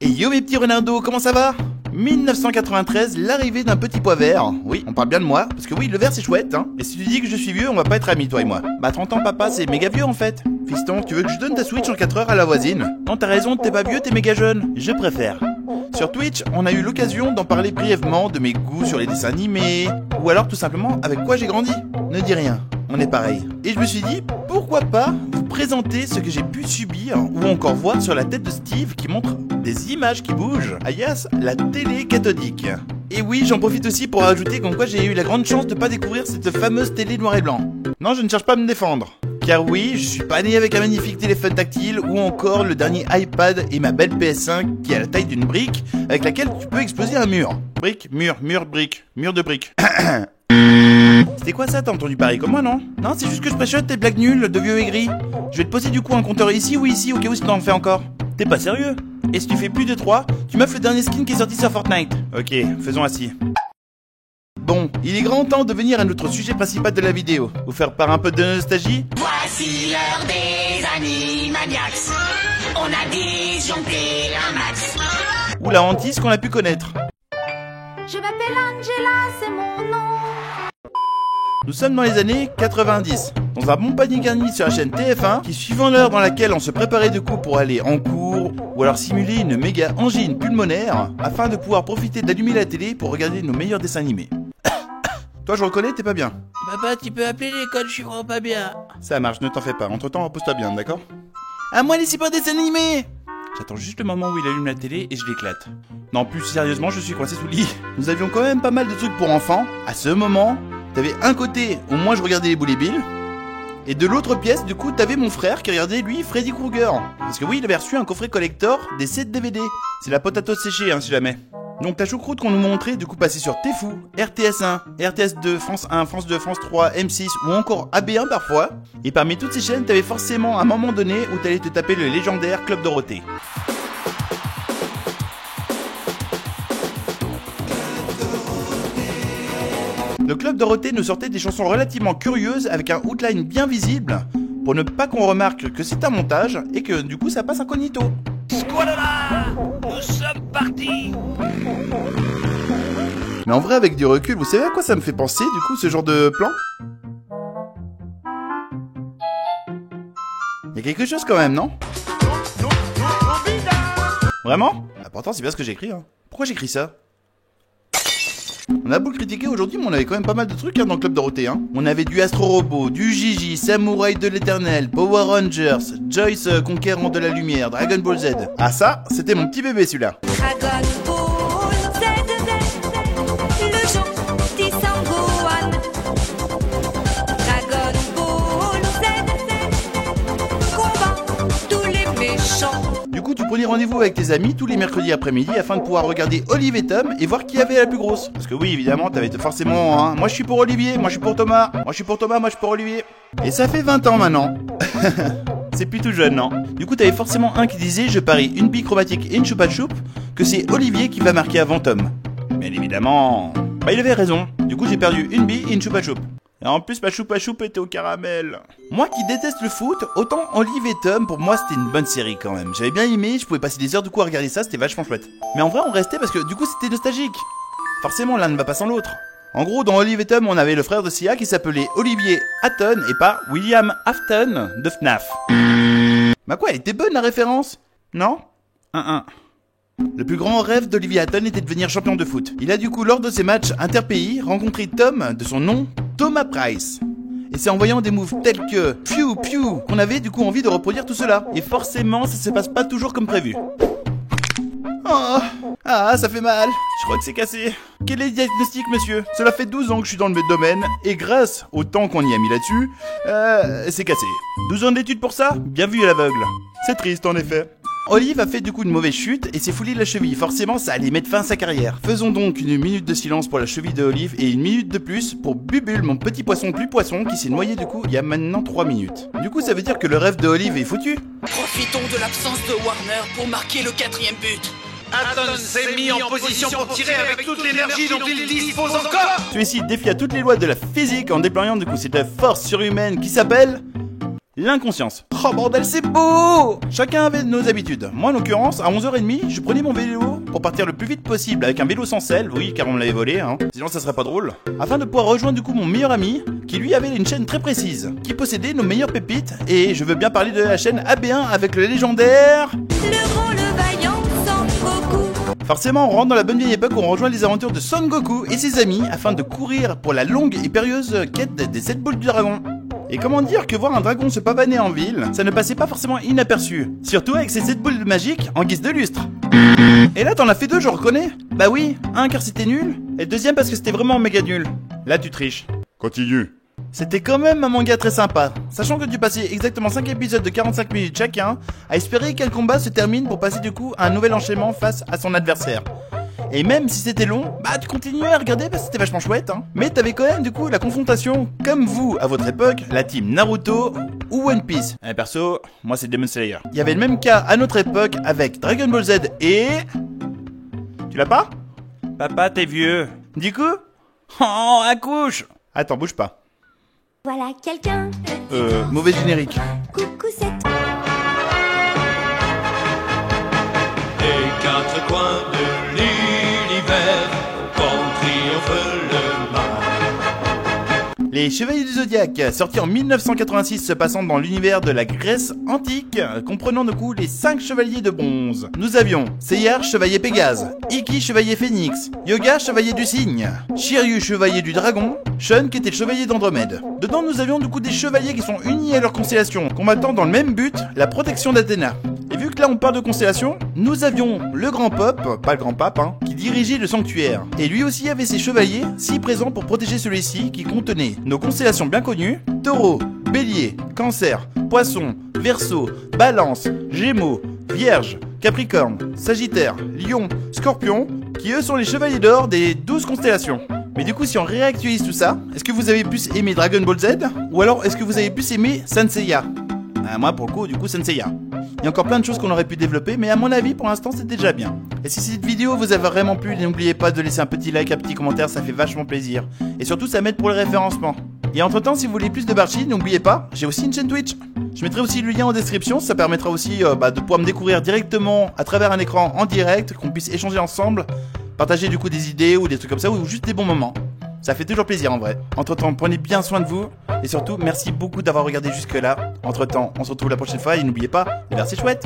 Et yo mes petits renardos, comment ça va? 1993, l'arrivée d'un petit pois vert. Oui, on parle bien de moi, parce que oui, le vert c'est chouette, hein. Et si tu dis que je suis vieux, on va pas être amis, toi et moi. Bah 30 ans papa, c'est méga vieux en fait. Fiston, tu veux que je donne ta Switch en 4 heures à la voisine? Non, t'as raison, t'es pas vieux, t'es méga jeune. Je préfère. Sur Twitch, on a eu l'occasion d'en parler brièvement de mes goûts sur les dessins animés, ou alors tout simplement avec quoi j'ai grandi. Ne dis rien, on est pareil. Et je me suis dit, pourquoi pas vous présenter ce que j'ai pu subir ou encore voir sur la tête de Steve qui montre des images qui bougent, alias la télé cathodique. Et oui, j'en profite aussi pour rajouter comme quoi j'ai eu la grande chance de pas découvrir cette fameuse télé noir et blanc. Non, je ne cherche pas à me défendre. Car oui, je suis pas né avec un magnifique téléphone tactile ou encore le dernier iPad et ma belle PS5 qui a la taille d'une brique avec laquelle tu peux exploser un mur. Brique, mur, brique, mur de brique. C'était quoi ça? T'as entendu pareil comme moi, non? Non, c'est juste que je préchote tes blagues nulles de vieux aigris. Je vais te poser du coup un compteur ici ou ici au cas où si t'en fais encore. T'es pas sérieux? Et si tu fais plus de 3, tu m'offres le dernier skin qui est sorti sur Fortnite. Ok, faisons ainsi. Bon, il est grand temps de venir à notre sujet principal de la vidéo. Vous faire part un peu de nostalgie. Voici l'heure des Animaniacs. On a disjoncté un max. Ou la hantise qu'on a pu connaître. Je m'appelle Angela, c'est mon nom. Nous sommes dans les années 90, dans un bon panier garni sur la chaîne TF1, qui suivant l'heure dans laquelle on se préparait de coup pour aller en cours, ou alors simuler une méga angine pulmonaire, afin de pouvoir profiter d'allumer la télé pour regarder nos meilleurs dessins animés. Toi je reconnais, t'es pas bien. Papa, tu peux appeler l'école, je suis vraiment pas bien. Ça marche, ne t'en fais pas, entre temps repose-toi bien, d'accord? À moi les super dessins animés. J'attends juste le moment où il allume la télé et je l'éclate. Non, plus sérieusement, je suis coincé sous le lit. Nous avions quand même pas mal de trucs pour enfants. À ce moment, t'avais un côté où moi je regardais les Boules et Bill, et de l'autre pièce, du coup, t'avais mon frère qui regardait, lui, Freddy Krueger. Parce que oui, il avait reçu un coffret collector des 7 DVD. C'est la potato séchée, hein, si jamais. Donc ta choucroute qu'on nous montrait, du coup, passait sur Tfou, RTS1, RTS2, France 1, France 2, France 3, M6, ou encore AB1 parfois. Et parmi toutes ces chaînes, t'avais forcément un moment donné où t'allais te taper le légendaire Club Dorothée. Le Club Dorothée nous sortait des chansons relativement curieuses avec un outline bien visible pour ne pas qu'on remarque que c'est un montage et que du coup ça passe incognito. Squalala, nous sommes partis. Mais en vrai avec du recul, vous savez à quoi ça me fait penser du coup ce genre de plan? Il y a quelque chose quand même, non? Vraiment? Ah, pourtant c'est bien ce que j'ai écrit, hein. Pourquoi j'écris ça? On a beau le critiquer aujourd'hui, mais on avait quand même pas mal de trucs hein, dans le Club Dorothée. Hein. On avait du Astro Robot, du Gigi, Samouraï de l'Éternel, Power Rangers, Joyce Conquérant de la Lumière, Dragon Ball Z. Ah ça, c'était mon petit bébé celui-là. Dragon Ball Z, le gentil Sangohan. Dragon Ball Z, combat tous les méchants. Du coup, tu prenais rendez-vous avec tes amis tous les mercredis après-midi afin de pouvoir regarder Olive et Tom et voir qui avait la plus grosse. Parce que oui, évidemment, t'avais forcément, hein, moi je suis pour Olivier, moi je suis pour Thomas, moi je suis pour Thomas, moi je suis pour Olivier. Et ça fait 20 ans maintenant. C'est plus tout jeune, non? Du coup, t'avais forcément un qui disait, je parie une bille chromatique et une choupa choup, que c'est Olivier qui va marquer avant Tom. Bien évidemment, bah il avait raison. Du coup, j'ai perdu une bille et une choupa choup. Et en plus, ma choupa choup était au caramel. Moi qui déteste le foot, autant Olive et Tom, pour moi, c'était une bonne série quand même. J'avais bien aimé, je pouvais passer des heures du coup à regarder ça, c'était vachement chouette. Mais en vrai, on restait parce que du coup, c'était nostalgique. Forcément, l'un ne va pas sans l'autre. En gros, dans Olive et Tom, on avait le frère de Sia qui s'appelait Olivier Hatton et pas William Afton de FNAF. Bah quoi, elle était bonne la référence? Non? Le plus grand rêve d'Olivier Hatton était de devenir champion de foot. Il a du coup, lors de ses matchs interpays, rencontré Tom, de son nom, Thomas Price. Et c'est en voyant des moves tels que Piu Piu qu'on avait du coup envie de reproduire tout cela. Et forcément, ça se passe pas toujours comme prévu. Oh, ah, ça fait mal. Je crois que c'est cassé. Quel est le diagnostic, monsieur? Cela fait 12 ans que je suis dans le domaine, et grâce au temps qu'on y a mis là-dessus, c'est cassé. 12 ans d'études pour ça? Bien vu à l'aveugle. C'est triste, en effet. Olive a fait du coup une mauvaise chute et s'est foulé la cheville. Forcément, ça allait mettre fin à sa carrière. Faisons donc une minute de silence pour la cheville de Olive et une minute de plus pour Bubule, mon petit poisson plus poisson, qui s'est noyé du coup il y a maintenant 3 minutes. Du coup, ça veut dire que le rêve de Olive est foutu. Profitons de l'absence de Warner pour marquer le 4e but. Hatton s'est mis en position pour tirer avec toute l'énergie dont il dispose encore. Celui-ci défia toutes les lois de la physique en déployant du coup cette force surhumaine qui s'appelle L'inconscience. Oh bordel, c'est beau! Chacun avait nos habitudes. Moi, en l'occurrence, à 11h30, je prenais mon vélo pour partir le plus vite possible avec un vélo sans selle, oui, car on me l'avait volé, hein. Sinon ça serait pas drôle. Afin de pouvoir rejoindre du coup mon meilleur ami, qui lui avait une chaîne très précise, qui possédait nos meilleures pépites, et je veux bien parler de la chaîne AB1 avec le légendaire... Le grand, le vaillant, Son Goku. Forcément, on rentre dans la bonne vieille époque où on rejoint les aventures de Son Goku et ses amis afin de courir pour la longue et périlleuse quête des 7 boules du dragon. Et comment dire que voir un dragon se pavaner en ville, ça ne passait pas forcément inaperçu. Surtout avec ces 7 boules magiques en guise de lustre. Et là t'en as fait 2, je reconnais. Bah oui, un car c'était nul, et deuxième parce que c'était vraiment méga nul. Là tu triches. Continue. C'était quand même un manga très sympa, sachant que tu passais exactement 5 épisodes de 45 minutes chacun, à espérer qu'un combat se termine pour passer du coup à un nouvel enchaînement face à son adversaire. Et même si c'était long, bah tu continuais à regarder parce que c'était vachement chouette, hein. Mais t'avais quand même du coup la confrontation, comme vous à votre époque, la team Naruto ou One Piece. Perso, moi c'est Demon Slayer. Il y avait le même cas à notre époque avec Dragon Ball Z et... Tu l'as pas? Papa, t'es vieux. Du coup... Oh, accouche. Attends, bouge pas. Voilà quelqu'un. Mauvais générique. Coucou, c'est Les 4 coins de l'univers, quand triomphe le mal. Les Chevaliers du Zodiaque, sortis en 1986, se passant dans l'univers de la Grèce antique, comprenant du coup les 5 chevaliers de bronze. Nous avions Seyar, chevalier Pégase, Iki, chevalier Phénix, Yoga, chevalier du cygne, Shiryu, chevalier du dragon, Shun, qui était le chevalier d'Andromède. Dedans, nous avions du coup des chevaliers qui sont unis à leur constellation, combattant dans le même but, la protection d'Athéna. Et vu que là on parle de constellation, nous avions le grand Pop, pas le grand pape, hein, qui dirigeait le sanctuaire. Et lui aussi avait ses chevaliers, si présents pour protéger celui-ci, qui contenait nos constellations bien connues, Taureau, Bélier, Cancer, Poisson, Verseau, Balance, Gémeaux, Vierge, Capricorne, Sagittaire, Lion, Scorpion, qui eux sont les chevaliers d'or des 12 constellations. Mais du coup, si on réactualise tout ça, est-ce que vous avez plus aimé Dragon Ball Z, ou alors est-ce que vous avez plus aimé Saint Seiya? Moi pour le coup, du coup, Saint Seiya. Il y a encore plein de choses qu'on aurait pu développer, mais à mon avis, pour l'instant, c'est déjà bien. Et si cette vidéo vous a vraiment plu, n'oubliez pas de laisser un petit like, un petit commentaire, ça fait vachement plaisir. Et surtout, ça m'aide pour le référencement. Et entre temps, si vous voulez plus de Barchi, n'oubliez pas, j'ai aussi une chaîne Twitch. Je mettrai aussi le lien en description, ça permettra aussi de pouvoir me découvrir directement à travers un écran en direct, qu'on puisse échanger ensemble, partager du coup des idées ou des trucs comme ça, ou juste des bons moments. Ça fait toujours plaisir en vrai. Entre temps, prenez bien soin de vous. Et surtout, merci beaucoup d'avoir regardé jusque là. Entre temps, on se retrouve la prochaine fois et n'oubliez pas, les vers c'est chouette.